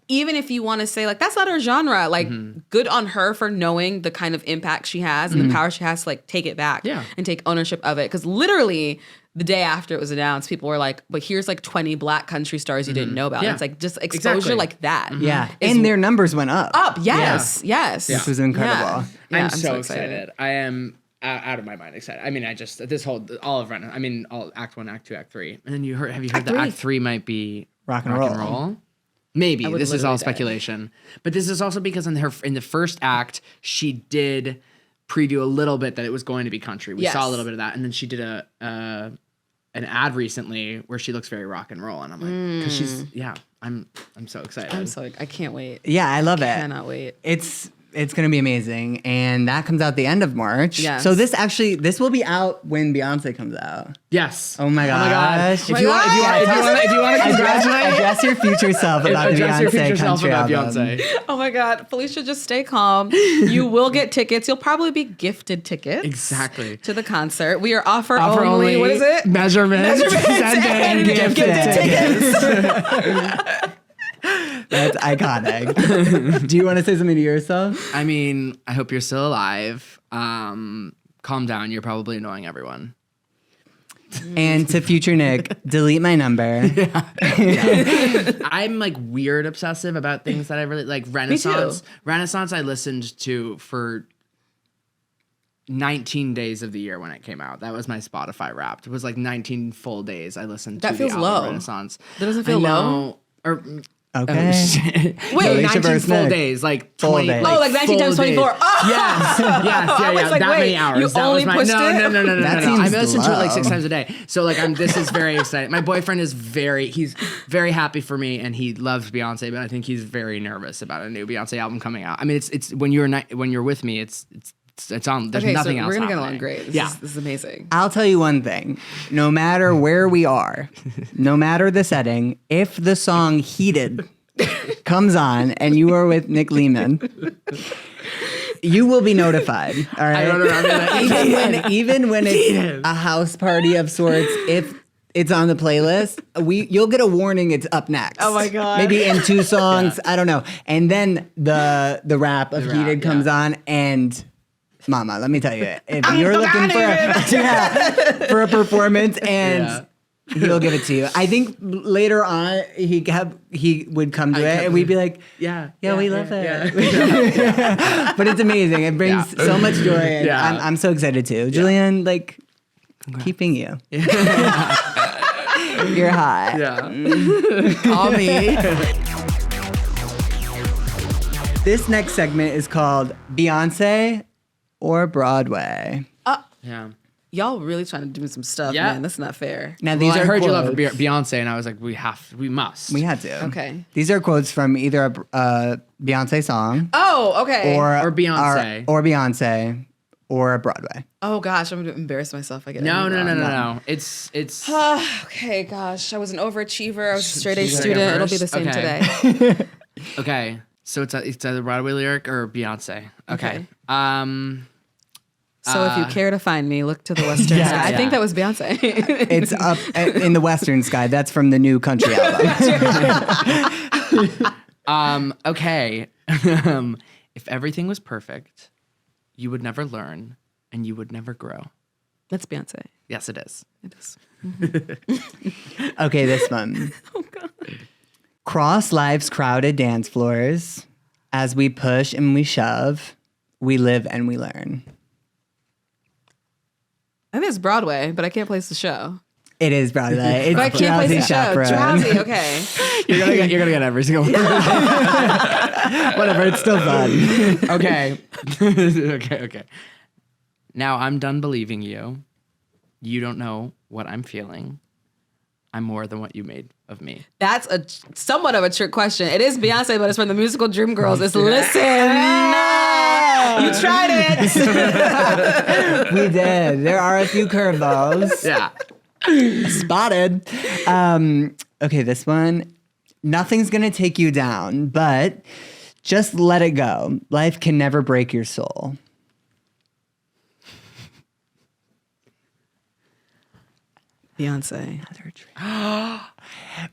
even if you want to say like, that's not her genre, like good on her for knowing the kind of impact she has and the power she has to like take it back and take ownership of it. Cause literally the day after it was announced, people were like, but here's like 20 black country stars you didn't know about. Yeah. And it's like just exposure Exactly. like that. Yeah. is And their numbers went up. Up. Yes. Yes. Which was incredible. Yeah, I'm so excited. I am out of my mind excited. I mean, all of Renaissance. I mean, all Act 1, Act 2, Act 3. And then have you heard that Act 3 might be Rock and roll? Maybe. This is all speculation. But this is also because in the first act, she did preview a little bit that it was going to be country. We saw a little bit of that. And then she did an ad recently where she looks very rock and roll. And I'm like, because she's, I'm so excited. I can't wait. Yeah, I love it. Cannot wait. It's going to be amazing. And that comes out the end of March. Yes. So this will be out when Beyonce comes out. Yes. Oh my gosh. If you want to congratulate, address your future self about the Beyonce country album. Beyonce. Oh my God. Phylicia, just stay calm. You will get tickets. You'll probably be gifted tickets. Exactly. To the concert. We are offer only. What is it? Measurements. And gifted tickets. That's iconic. Do you want to say something to yourself? I mean, I hope you're still alive. Calm down. You're probably annoying everyone. And to future Nick, delete my number. I'm like weird obsessive about things that I really like. Renaissance. Renaissance I listened to for 19 days of the year when it came out. That was my Spotify Wrapped. It was like 19 full days I listened to that feels the low. Renaissance. That doesn't feel low? Or Okay. Wait, 19 full days, like 20. Full days. Oh, like 19 times 24. Oh! Yes. I was like, that wait, many hours. you That only was pushed it? No. That I seems listened to it like low. 6 times a day. So like this is very exciting. My boyfriend is he's very happy for me and he loves Beyonce, but I think he's very nervous about a new Beyonce album coming out. I mean, it's when you're with me, it's on. There's nothing else. We're gonna get happening. along great. This is amazing. I'll tell you one thing. No matter where we are, no matter the setting, if the song Heated comes on and you are with Nick Lehmann, you will be notified. All right. I don't know. Even when it's a house party of sorts, if it's on the playlist, you'll get a warning it's up next. Oh my God. Maybe in 2 songs. I don't know. And then the rap of Heated comes on and Mama, let me tell you, if you're looking for a performance and he'll give it to you. I think later on he would come to it and we'd be like, yeah, we love it. Yeah. But it's amazing. It brings so much joy. And I'm so excited too. Julian, like, keeping you. You're hot. Yeah. Call me. This next segment is called Beyonce or Broadway. Yeah. Y'all really trying to do some stuff, Yeah. man. That's not fair. Now these I are heard quotes. you love Beyonce, and I was like, we must. We had to. Okay. These are quotes from either a Beyonce song Oh, okay. or Beyonce. or Beyonce or Broadway. Oh gosh, I'm gonna embarrass myself. If I get No. it wrong. It's Okay, gosh, I was an overachiever. I was a straight A She's student. like It'll be the first? same Okay. today. okay. So it's either Broadway lyric or Beyonce. Okay. So if you care to find me, look to the western Yeah, sky. I think that was Beyonce. It's up in the Western Sky. That's from the new country album. Okay. If everything was perfect, you would never learn and you would never grow. That's Beyonce. Yes, it is. It is. Okay, this one. Oh God. Cross life's crowded dance floors. As we push and we shove, we live and we learn. I think it's Broadway, but I can't place the show. It is Broadway. It's But I can't place the show. Chaperone. Drowsy, okay. You're gonna get every single one. Whatever, it's still fun. Okay. Okay. Now I'm done believing you. You don't know what I'm feeling. I'm more than what you made of me. That's somewhat of a trick question. It is Beyonce, but it's from the musical Dreamgirls. It's Listen. You tried it. We did. There are a few curveballs. Yeah. Spotted. Okay, this one. Nothing's gonna take you down, but just let it go. Life can never break your soul. Beyonce.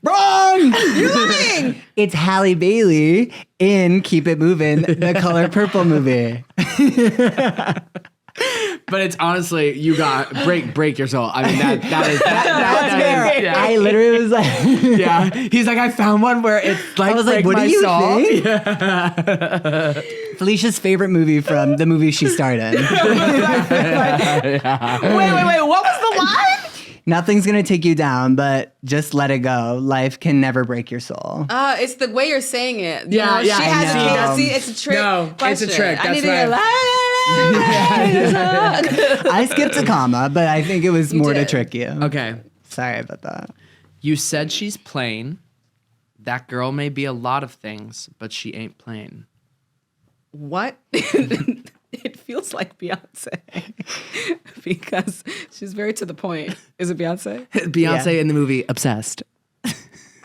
Wrong! You're lying! It's Halle Bailey in Keep It Moving, the Color Purple movie. But it's honestly, you got break your soul. I mean, that is Yeah. I literally was like, yeah. He's like, I found one where it's like, I was like, break what my do you soul. think? Felicia's favorite movie from the movie she starred in. Wait, what was the line? Nothing's gonna take you down, but just let it go. Life can never break your soul. It's the way you're saying it. You Yeah, know, yeah, She I has know. a see, it's a trick. No, it's a question. trick. I need to That's get I skipped a comma, but I think it was more to did. trick you. Okay. Sorry about that. You said she's plain. That girl may be a lot of things, but she ain't plain. What? It feels like Beyonce because she's very to the point. Is it Beyonce? Beyonce in the movie Obsessed.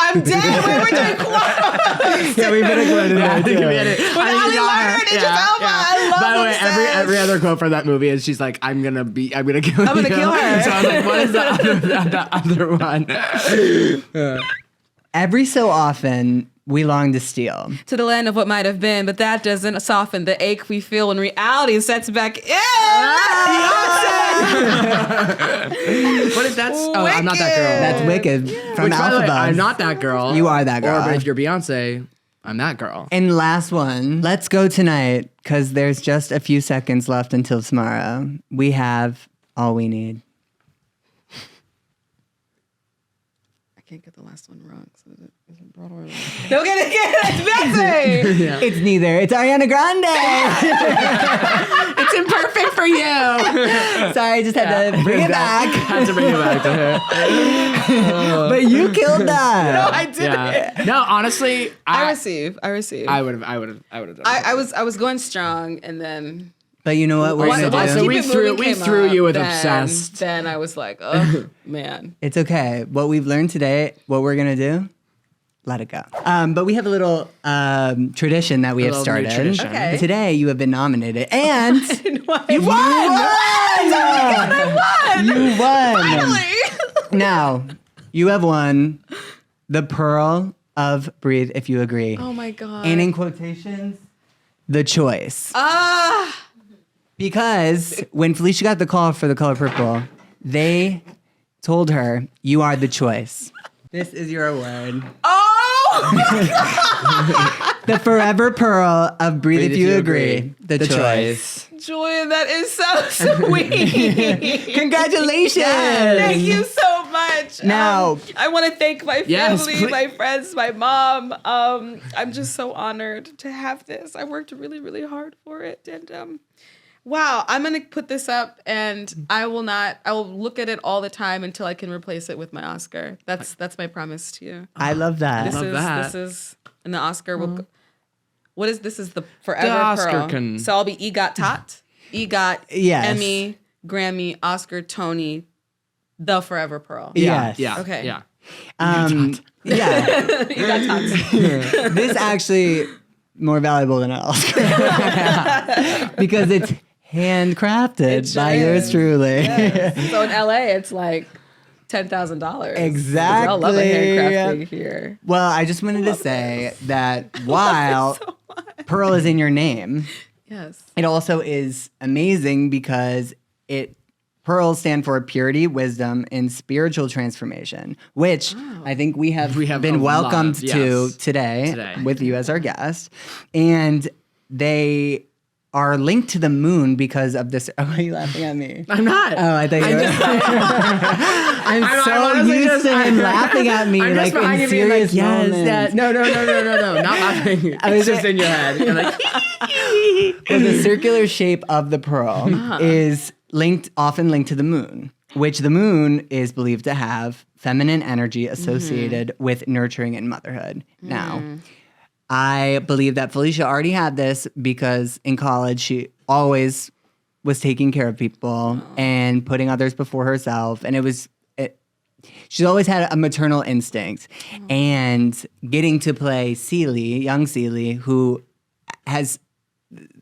I'm dead. We're doing quotes. Yeah, we better go into that too. Ali Lerner and Idris Elba. I love By the way, Obsessed. every other quote from that movie is she's like, I'm gonna kill I'm gonna kill her. So I was like, what is the other one? Every so often, we long to steal. To the land of what might have been, but that doesn't soften the ache we feel when reality sets back in. What if that's? Oh, I'm not that girl. That's Wicked from Which, by the way, Alphabet. I'm not that girl. You are that girl. Or but if you're Beyonce, I'm that girl. And last one, let's go tonight, because there's just a few seconds left until tomorrow. We have all we need. I can't get the last one wrong. So is it Broadway? No, get it. It's Beyonce. It's neither. It's Ariana Grande. It's imperfect for you. Sorry, I just had to bring it back. Had to bring it back to her. But you killed that. No, I didn't. Yeah. No, honestly, I receive. I would have. I was going strong, and then But you know what we're once going once to So do? we Keep It threw- Moving we came threw up, you with then- Obsessed. Then I was like, oh man. It's okay. What we've learned today, what we're going to do, let it go. But we have a little tradition that we have little new started. tradition. Okay. Today, you have been nominated. And You won. you won! You won! Finally. Now, you have won the Pearl of Breathe, if you agree. Oh my god. And in quotations, the choice. Because when Phylicia got the call for The Color Purple, they told her, you are the choice. This is your award. Oh. The Forever Pearl of Breathe, if you agree. The choice. Julian, that is so sweet. Congratulations. Thank you so much. Now- I want to thank my Yes, family, please. my friends, my mom. I'm just so honored to have this. I worked really, really hard for it. And wow, I'm going to put this up and I will look at it all the time until I can replace it with my Oscar. That's my promise to you. I love that. This is, and the Oscar will, what is, this is the Forever Oscar Pearl. can- So I'll be EGOT Tot, EGOT, Yes. Emmy, Grammy, Oscar, Tony, the Forever Pearl. Yes. Yeah. Okay. Yeah. Yeah. EGOT Tots. This actually more valuable than an Oscar. Because it's handcrafted It sure by yours is. truly. So in LA, it's like $10,000. Exactly. I love a handcrafting here. Well, I just wanted to say that while Pearl is in your name, Yes. it also is amazing because pearls stand for purity, wisdom, and spiritual transformation, which I think we have been a lot welcomed of, to yes. today with you as our guest. And they are linked to the moon because of this. Oh, are you laughing at me? I'm not. Oh, I thought you were. I'm so honestly used to him laughing at me I'm like just behind in you being serious like, yes, moments. yes. No, not laughing. It's just in your head. You're like, Well, the circular shape of the pearl is often linked to the moon, which the moon is believed to have feminine energy associated with nurturing and motherhood. Now, I believe that Phylicia already had this because in college she always was taking care of people and putting others before herself, and she's always had a maternal instinct. And getting to play Cellie, young Cellie, who has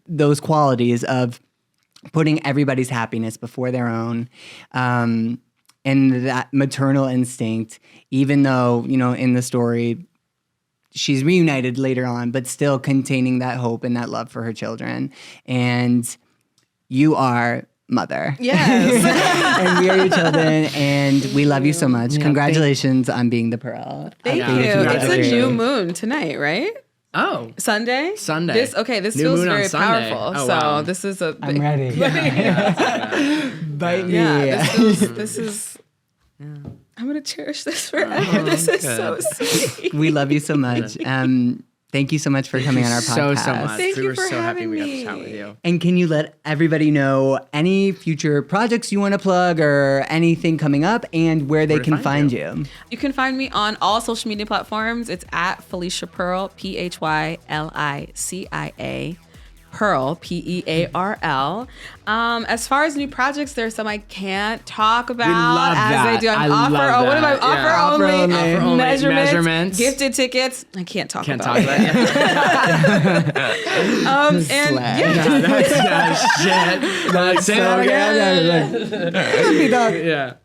those qualities of putting everybody's happiness before their own, and that maternal instinct, even though, in the story, she's reunited later on, but still containing that hope and that love for her children. And you are mother. Yes. And we are your children, and we love you so much. Congratulations on being the Pearl. Thank you. It's a new moon tonight, right? Oh. Sunday? Sunday. This New feels moon on very Sunday. powerful. Oh, so wow. this is a I'm ready. Bite me. Yeah, this is I'm gonna cherish this forever. This is so sweet. We love you so much. Thank you so much for coming on our podcast. So much. Thank we you were for so happy having we got me. to chat with you. And can you let everybody know any future projects you want to plug or anything coming up and where they can find you? You can find me on all social media platforms. It's at Phylicia Pearl, Phylicia. Pearl, Pearl. As far as new projects, there's some I can't talk about love as that. I do. I I'm love what am I? that. Offer Yeah. only. Offer only. Measurements. Gifted tickets. I can't talk Can't about talk it. about it. And Shit. Like, say that again. Yeah.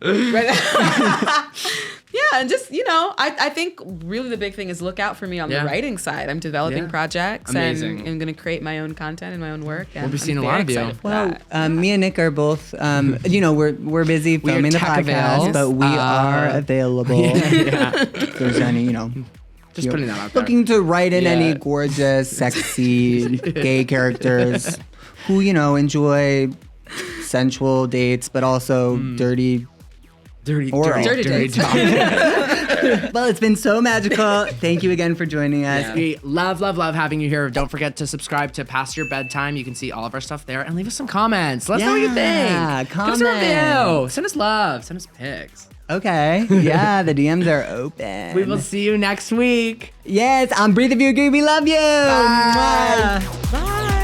Yeah, and just, I think really the big thing is look out for me on the writing side. I'm developing projects Amazing. and I'm going to create my own content and my own work. And We'll be seeing I'm a lot very of you. excited for Well, that. me and Nick are both, we're busy We are filming the tech podcast, avails. but we are available. If there's any, Just putting that out there. looking to write in Yeah. any gorgeous, sexy, gay characters who, enjoy sensual dates, but also dirty. Oral. Dirty dates. Well, it's been so magical. Thank you again for joining us. Yeah. We love having you here. Don't forget to subscribe to Past Your Bedtime. You can see all of our stuff there. And leave us some comments. Let us know what you think. Give us a review. Send us love. Send us pics. Okay. Yeah, the DMs are open. We will see you next week. Yes, on Breathe If You Agree. We love you. Bye. Mwah. Bye.